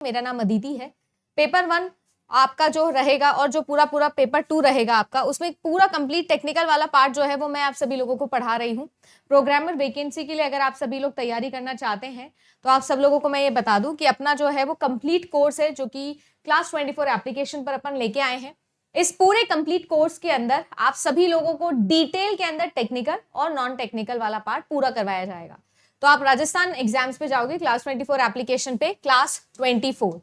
मेरा नाम अदिति है। पेपर 1 आपका जो रहेगा और जो पूरा पेपर 2 रहेगा आपका, उसमें पूरा कंप्लीट टेक्निकल वाला पार्ट जो है वो मैं आप सभी लोगों को पढ़ा रही हूँ। प्रोग्रामर वैकेंसी के लिए अगर आप सभी लोग तैयारी करना चाहते हैं तो आप सब लोगों को मैं ये बता दूं कि अपना जो है वो कंप्लीट कोर्स है जो कि क्लास 24 एप्लीकेशन पर अपन लेके आए हैं। इस पूरे कंप्लीट कोर्स के अंदर आप सभी लोगों को डिटेल के अंदर टेक्निकल और नॉन टेक्निकल वाला पार्ट पूरा करवाया जाएगा। तो आप राजस्थान एग्जाम्स पे जाओगे क्लास 24 एप्लीकेशन पे, क्लास 24,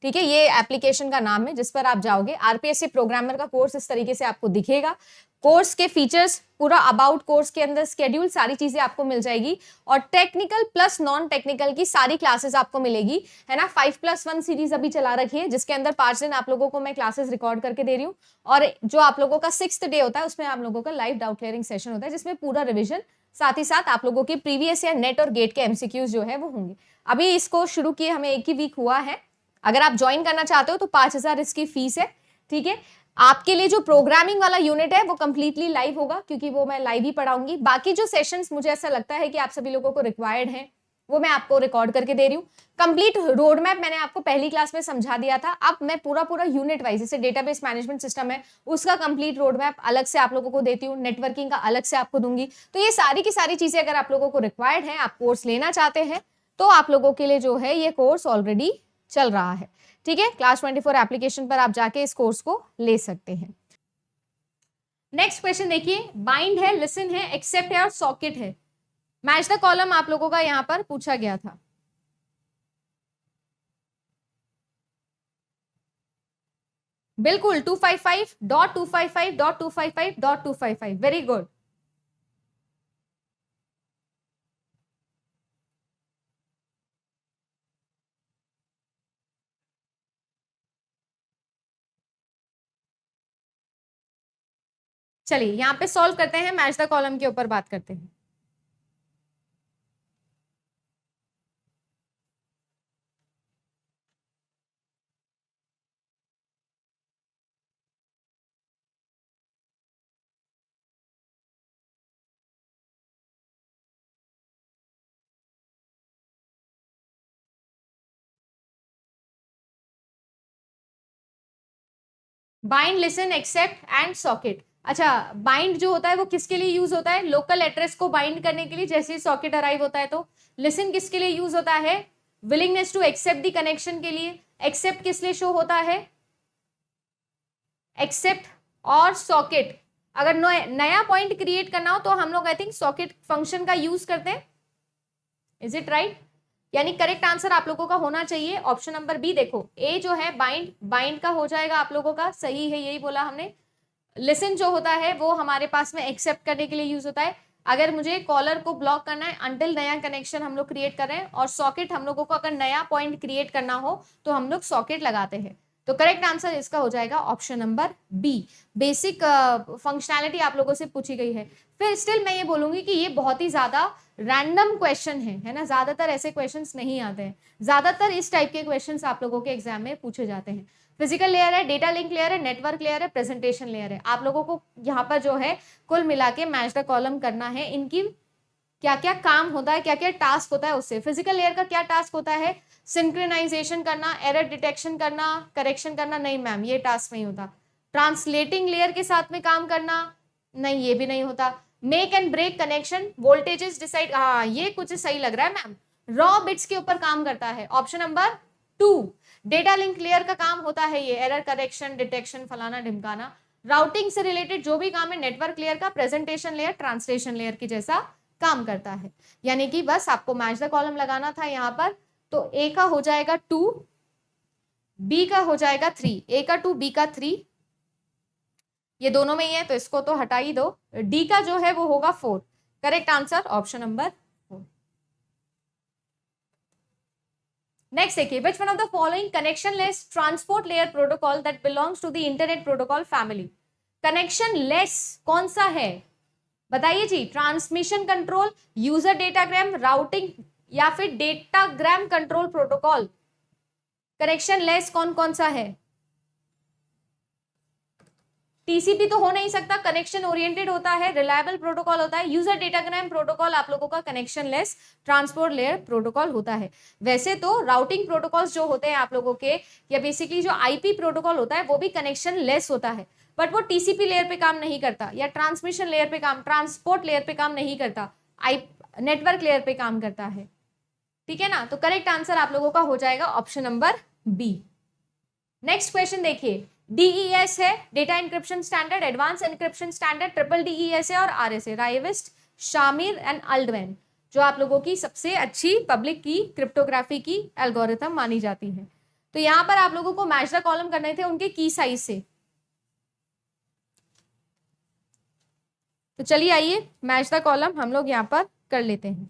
ठीक है, ये एप्लीकेशन का नाम है जिस पर आप जाओगे। आरपीएससी प्रोग्रामर का कोर्स इस तरीके से आपको दिखेगा। कोर्स के फीचर्स, पूरा अबाउट कोर्स के अंदर स्केड्यूल, सारी चीजें आपको मिल जाएगी और टेक्निकल प्लस नॉन टेक्निकल की सारी क्लासेस आपको मिलेगी, है ना। 5+1 सीरीज अभी चला रखी है जिसके अंदर 5 दिन आप लोगों को मैं क्लासेस रिकॉर्ड करके दे रही हूँ और जो आप लोगों का 6th डे होता है उसमें आप लोगों का लाइव डाउट क्लियरिंग सेशन होता है जिसमें पूरा रिविजन, साथ ही साथ आप लोगों की प्रीवियस या नेट और गेट के एमसीक्यूज जो है वो होंगे। अभी इसको शुरू किए हमें 1 ही वीक हुआ है। अगर आप ज्वाइन करना चाहते हो तो 5,000 इसकी फीस है, ठीक है। आपके लिए जो प्रोग्रामिंग वाला यूनिट है वो कंप्लीटली लाइव होगा क्योंकि वो मैं लाइव ही पढ़ाऊंगी। बाकी जो सेशंस मुझे ऐसा लगता है कि आप सभी लोगों को रिक्वायर्ड हैं वो मैं आपको रिकॉर्ड करके दे रही हूँ। कंप्लीट रोड मैप मैंने आपको पहली क्लास में समझा दिया था। अब मैं पूरा यूनिट वाइज, जैसे डेटाबेस मैनेजमेंट सिस्टम है उसका कंप्लीट रोड मैप अलग से आप लोगों को देती हूँ, नेटवर्किंग का अलग से आपको दूंगी। तो ये सारी की सारी चीजें अगर आप लोगों को रिक्वायर्ड है, आप कोर्स लेना चाहते हैं तो आप लोगों के लिए जो है ये कोर्स ऑलरेडी चल रहा है, ठीक है। क्लास 24 एप्लीकेशन पर आप जाके इस कोर्स को ले सकते हैं। नेक्स्ट क्वेश्चन देखिए, बाइंड है, लिसन है, एक्सेप्ट है और सॉकेट है। मैच द कॉलम आप लोगों का यहां पर पूछा गया था। बिल्कुल 255.255.255.255, वेरी गुड। चलिए यहां पे सॉल्व करते हैं, मैच द कॉलम के ऊपर बात करते हैं। Bind, listen, accept and socket. अच्छा, बाइंड जो होता है वो किसके लिए यूज होता है? लोकल एड्रेस को बाइंड करने के लिए, जैसे सॉकेट अराइव होता है। तो लिसन किसके लिए यूज होता है? Willingness to accept the connection के लिए। एक्सेप्ट किस लिए शो होता है? एक्सेप्ट और सॉकेट, अगर नया पॉइंट क्रिएट करना हो तो हम लोग आई थिंक सॉकेट फंक्शन का यूज करते हैं। Is it right? यानी करेक्ट आंसर आप लोगों का होना चाहिए ऑप्शन नंबर बी। देखो ए जो है बाइंड, बाइंड का हो जाएगा आप लोगों का, सही है, यही बोला हमने। लिसन जो होता है वो हमारे पास में एक्सेप्ट करने के लिए यूज होता है, अगर मुझे कॉलर को ब्लॉक करना है अंटिल नया कनेक्शन हम लोग क्रिएट कर रहे हैं। और सॉकेट हम लोगों को अगर नया पॉइंट क्रिएट करना हो तो हम लोग सॉकेट लगाते हैं। तो करेक्ट आंसर इसका हो जाएगा option number B. Basic functionality आप लोगों से पूछी गई है। फिर स्टिल मैं ये बोलूंगी कि ये बहुत ही ज्यादा रैंडम क्वेश्चन है ना, ज्यादातर ऐसे क्वेश्चंस नहीं आते हैं। ज्यादातर इस टाइप के क्वेश्चंस आप लोगों के एग्जाम में पूछे जाते हैं। फिजिकल लेयर है, डेटा लिंक लेयर है, नेटवर्क लेयर है, प्रेजेंटेशन लेयर है। आप लोगों को यहाँ पर जो है कुल मिला के मैच द कॉलम करना है। इनकी क्या क्या काम होता है, क्या क्या टास्क होता है उससे। फिजिकल लेयर का क्या टास्क होता है? सिंक्रोनाइजेशन करना, एरर डिटेक्शन करना, करेक्शन करना। नहीं मैम, ये टास्क नहीं होता। ट्रांसलेटिंग लेयर के साथ में काम करना, नहीं ये भी नहीं होता। Make and break connection, voltages decide, हाँ ये कुछ सही लग रहा है मैम, रॉ बिट्स के ऊपर काम करता है, option number 2। Data link layer का काम होता है ये एरर करेक्शन, डिटेक्शन, फलाना ढिमकाना। राउटिंग से रिलेटेड जो भी काम है नेटवर्क लेयर का, प्रेजेंटेशन लेयर ट्रांसलेशन लेयर की जैसा काम करता है। यानी कि बस आपको मैच द कॉलम लगाना था यहाँ पर। तो ए का हो जाएगा 2, बी का हो जाएगा 3, ए का 2, बी का 3, ये दोनों में ही है तो इसको तो हटा ही दो। डी का जो है वो होगा 4। Correct answer option number 4। Next देखिए, which one of the following connectionless transport layer protocol that belongs to the internet protocol family. Connectionless कौन सा है बताइए जी? Transmission control, user datagram, routing या फिर datagram control protocol. Connectionless कौन कौन सा है? टीसीपी तो हो नहीं सकता, कनेक्शन ओरिएंटेड होता है, रिलायबल प्रोटोकॉल होता है। यूजर डेटाग्राम प्रोटोकॉल आप लोगों का connection less transport layer protocol होता है। वैसे तो राउटिंग प्रोटोकॉल्स जो होते हैं आप लोगों के, या बेसिकली जो आईपी प्रोटोकॉल होता है वो भी कनेक्शन लेस होता है, बट वो टीसीपी लेयर पे काम नहीं करता, या ट्रांसमिशन लेयर पे काम, ट्रांसपोर्ट लेयर पे काम नहीं करता, नेटवर्क लेयर पे काम करता है। ठीक है ना, तो करेक्ट आंसर आप लोगों का हो जाएगा option number B. Next question देखिए, डीईएस है data encryption standard, advance encryption standard, triple DES है और आरएस है, राइविस्ट, शामिर एंड अल्डवेन, जो आप लोगों की सबसे अच्छी पब्लिक की क्रिप्टोग्राफी की एल्गोरिथम मानी जाती है। तो यहां पर आप लोगों को मैच द कॉलम करने थे उनके की साइज से। तो चलिए आइए मैच द कॉलम हम लोग यहां पर कर लेते हैं।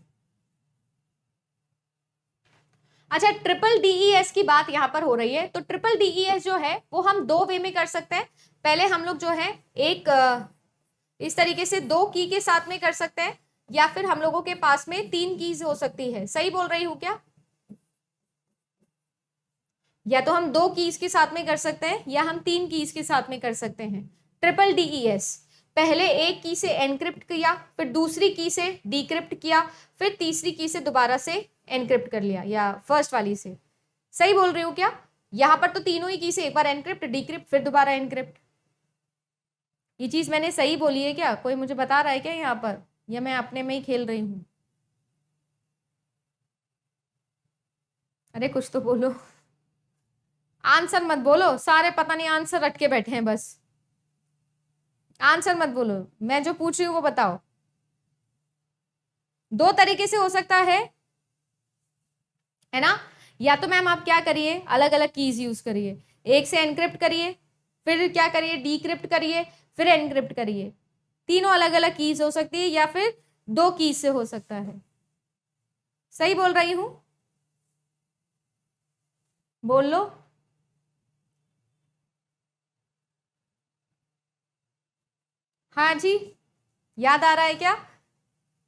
अच्छा, ट्रिपल डीईएस की बात यहाँ पर हो रही है, तो ट्रिपल डीईएस जो है वो हम दो वे में कर सकते हैं। पहले हम लोग जो है एक इस तरीके से दो की के साथ में कर सकते हैं, या फिर हम लोगों के पास में तीन कीज हो सकती है। सही बोल रही हूँ क्या? या तो हम दो कीज के साथ में कर सकते हैं या हम तीन कीज के साथ में कर सकते हैं। ट्रिपल डीईएस पहले एक की से एनक्रिप्ट किया, फिर दूसरी की से डिक्रिप्ट किया, फिर तीसरी की से दोबारा से एनक्रिप्ट कर लिया, या फर्स्ट वाली से। सही बोल रही हूँ क्या? यहां पर तो तीनों ही की से, एक बार एनक्रिप्ट, डिक्रिप्ट, फिर दोबारा एनक्रिप्ट। ये चीज मैंने सही बोली है क्या? कोई मुझे बता रहा है क्या यहाँ पर, या मैं अपने में ही खेल रही हूँ? अरे कुछ तो बोलो, आंसर मत बोलो, सारे पता नहीं आंसर रट के बैठे हैं बस। आंसर मत बोलो, मैं जो पूछ रही हूँ वो बताओ। दो तरीके से हो सकता है ना? या तो मैम आप क्या करिए, अलग अलग कीज यूज करिए, एक से एनक्रिप्ट करिए, फिर क्या करिए, डीक्रिप्ट करिए, फिर एनक्रिप्ट करिए। तीनों अलग अलग कीज हो सकती है, या फिर दो कीज से हो सकता है। सही बोल रही हूं? बोल लो। हाँ जी, याद आ रहा है क्या?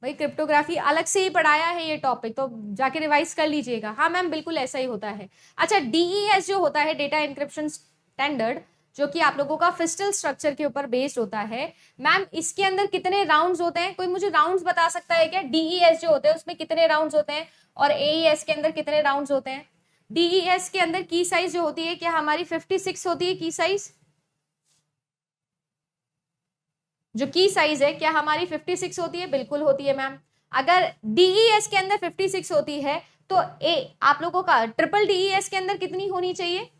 भाई क्रिप्टोग्राफी अलग से ही पढ़ाया है ये टॉपिक, तो जाके रिवाइज कर लीजिएगा। हाँ मैम, बिल्कुल ऐसा ही होता है। अच्छा, डीईएस जो होता है डेटा इंक्रिप्शन स्टैंडर्ड, जो कि आप लोगों का फिस्टल स्ट्रक्चर के ऊपर बेस्ड होता है। मैम इसके अंदर कितने राउंड्स होते हैं? कोई मुझे राउंड्स बता सकता है क्या? डीईएस जो होते हैं उसमें कितने राउंड्स होते हैं, और एईएस के अंदर कितने राउंड्स होते हैं? डीईएस के अंदर की साइज जो होती है, क्या हमारी 56 होती है की साइज? जो की साइज है क्या हमारी 56 होती है? बिल्कुल होती है मैम। अगर डीईएस के अंदर 56 होती है, तो ए आप लोगों का ट्रिपल डीईएस के अंदर कितनी होनी चाहिए?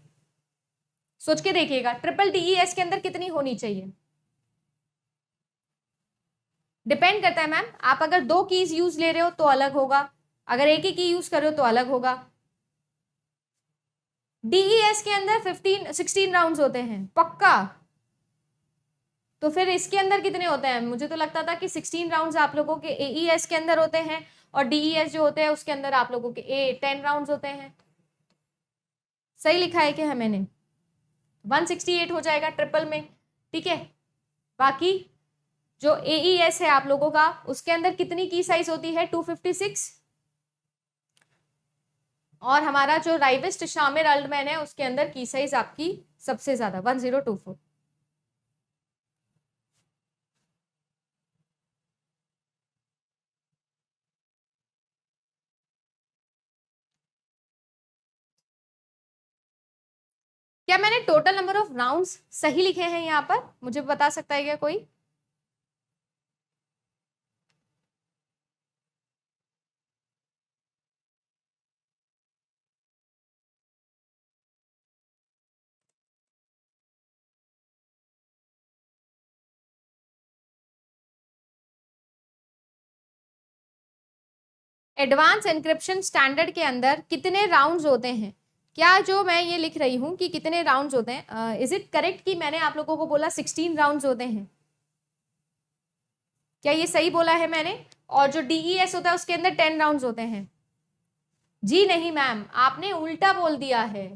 सोच के देखिएगा, ट्रिपल डीईएस के अंदर कितनी होनी चाहिए? डिपेंड करता है मैम, आप अगर दो कीज यूज ले रहे हो तो अलग होगा, अगर एक ही की यूज कर रहे हो तो अलग होगा। डीईएस के अंदर 16 राउंड्स होते हैं पक्का? तो फिर इसके अंदर कितने होते हैं? मुझे तो लगता था कि 16 राउंड्स आप लोगों के एईएस के अंदर होते हैं, और डीईएस जो होते हैं उसके अंदर आप लोगों के 10 राउंड्स होते हैं। सही लिखा है क्या है मैंने? 168 हो जाएगा ट्रिपल में। ठीक है, बाकी जो एईएस है आप लोगों का, उसके अंदर कितनी की साइज होती है? 256। और हमारा जो राइविस्ट, शामिर, अल्डमैन है, उसके अंदर की साइज आपकी सबसे ज्यादा 1024। क्या मैंने टोटल नंबर ऑफ राउंड्स सही लिखे हैं यहाँ पर? मुझे बता सकता है क्या कोई? एडवांस एन्क्रिप्शन स्टैंडर्ड के अंदर कितने राउंड्स होते हैं? क्या जो मैं ये लिख रही हूं कि कितने राउंड्स होते हैं, इज इट करेक्ट कि मैंने आप लोगों को बोला 16 राउंड्स होते हैं? क्या ये सही बोला है मैंने? और जो डीईएस होता है उसके अंदर 10 राउंड्स होते हैं? जी नहीं मैम, आपने उल्टा बोल दिया है,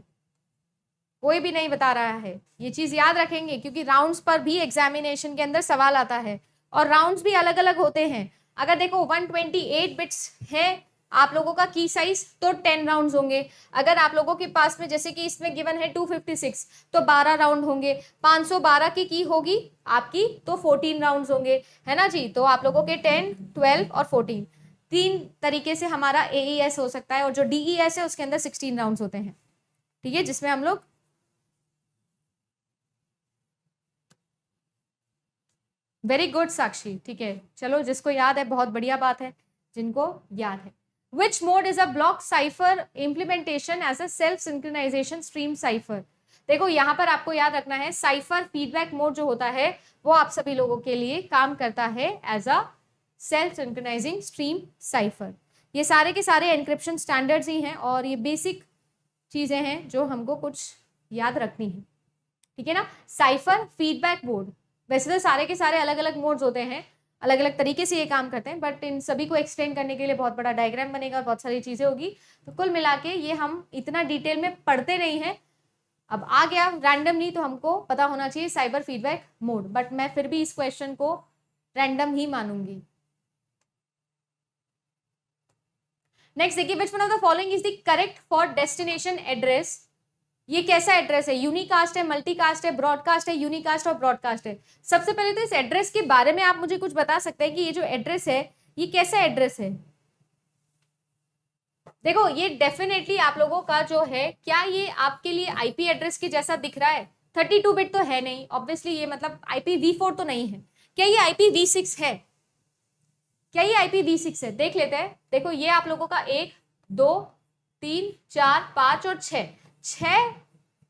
कोई भी नहीं बता रहा है। ये चीज याद रखेंगे, क्योंकि राउंड्स पर भी एग्जामिनेशन के अंदर सवाल आता है, और राउंड्स भी अलग अलग होते हैं। अगर देखो 128 बिट्स है आप लोगों का की साइज तो 10 राउंड्स होंगे। अगर आप लोगों के पास में जैसे कि इसमें गिवन है 256 तो 12 राउंड होंगे। 512 की होगी आपकी तो 14 राउंड्स होंगे, है ना जी। तो आप लोगों के 10, 12 और 14 तीन तरीके से हमारा AES हो सकता है, और जो DES है उसके अंदर 16 राउंड्स होते हैं, ठीक है, जिसमें हम लोग वेरी गुड साक्षी, ठीक है, चलो जिसको याद है बहुत बढ़िया बात है, जिनको याद है। Which mode is a block cipher implementation as a self synchronization stream cipher. देखो यहाँ पर आपको याद रखना है, साइफर फीडबैक मोड जो होता है वो आप सभी लोगों के लिए काम करता है as a self synchronizing stream cipher. ये सारे के सारे एनक्रिप्शन स्टैंडर्ड्स ही हैं, और ये बेसिक चीजें हैं जो हमको कुछ याद रखनी है, ठीक है ना। साइफर फीडबैक मोड, वैसे तो सारे के सारे अलग अलग मोड्स होते हैं, अलग अलग तरीके से ये काम करते हैं, बट इन सभी को एक्सप्लेन करने के लिए बहुत बड़ा डायग्राम बनेगा और बहुत सारी चीजें होगी, तो कुल मिला के ये हम इतना डिटेल में पढ़ते नहीं हैं। अब आ गया रैंडमली तो हमको पता होना चाहिए साइबर फीडबैक मोड, बट मैं फिर भी इस क्वेश्चन को रैंडम ही मानूंगी। नेक्स्ट देखिए, which one of the following is the correct for destination address. ये कैसा एड्रेस है, यूनिकास्ट है, मल्टीकास्ट है, ब्रॉडकास्ट है, यूनिकास्ट और ब्रॉडकास्ट है। सबसे पहले तो इस एड्रेस के बारे में आप मुझे कुछ बता सकते हैं कि ये जो एड्रेस है ये कैसा एड्रेस है। देखो ये डेफिनेटली आप लोगों का जो है, क्या ये आपके लिए आईपी एड्रेस के जैसा दिख रहा है? 32 बिट तो है नहीं ऑब्वियसली, ये मतलब IPv4 तो नहीं है। क्या ये IPv6 है? क्या ये IPv6 है? देख लेते हैं। देखो ये आप लोगों का 1 2 3 4 5 और 6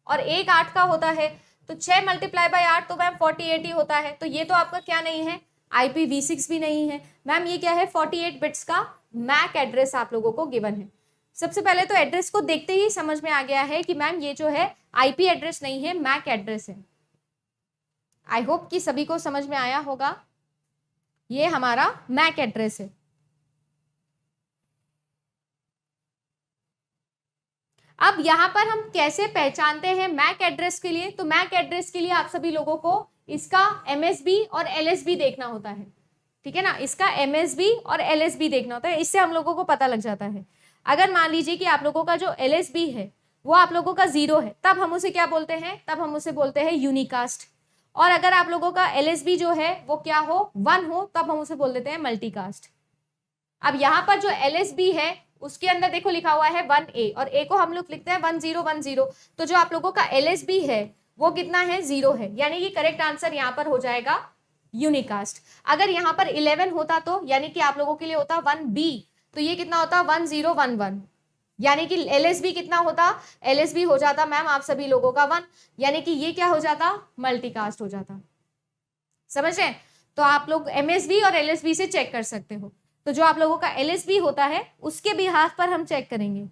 और 1 8 का होता है, तो 6 मल्टीप्लाई बाय 8 तो मैम 48 ही होता है। तो ये तो आपका क्या नहीं है, IPv6 भी नहीं है मैम, ये क्या है 48 बिट्स का मैक एड्रेस आप लोगों को गिवन है। सबसे पहले तो एड्रेस को देखते ही समझ में आ गया है कि मैम ये जो है IP एड्रेस नहीं है, मैक एड्रेस है। आई होप कि सभी को समझ में आया होगा, ये हमारा मैक एड्रेस है। अब यहां पर हम कैसे पहचानते हैं मैक एड्रेस के लिए, तो मैक एड्रेस के लिए आप सभी लोगों को इसका MSB और LSB देखना होता है, ठीक है ना। इसका MSB और LSB देखना होता है, इससे हम लोगों को पता लग जाता है। अगर मान लीजिए कि आप लोगों का जो LSB है वो आप लोगों का 0 है, तब हम उसे क्या बोलते हैं, तब हम उसे बोलते हैं यूनिकास्ट। और अगर आप लोगों का LSB जो है वो क्या हो, 1 हो, तब हम उसे बोल देते हैं मल्टीकास्ट। अब यहाँ पर जो LSB है उसके अंदर देखो लिखा हुआ है 1A, और A को हम लोग लिखते हैं 1010, तो जो आप लोगों का LSB है वो कितना है, 0 है, यानी कि करेक्ट आंसर यहाँ पर हो जाएगा यूनिकास्ट। अगर यहाँ पर 11 होता तो यानी कि आप लोगों के लिए होता 1B, तो ये कितना होता 1011, यानी कि LSB कितना होता, LSB हो जाता मैम आप सभी लोगों का 1, यानी कि ये क्या हो जाता, मल्टीकास्ट हो जाता। समझ रहे? तो आप लोग MSB और LSB से चेक कर सकते हो। तो जो आप लोगों का LSB होता है उसके बिहाफ पर हम चेक करेंगे,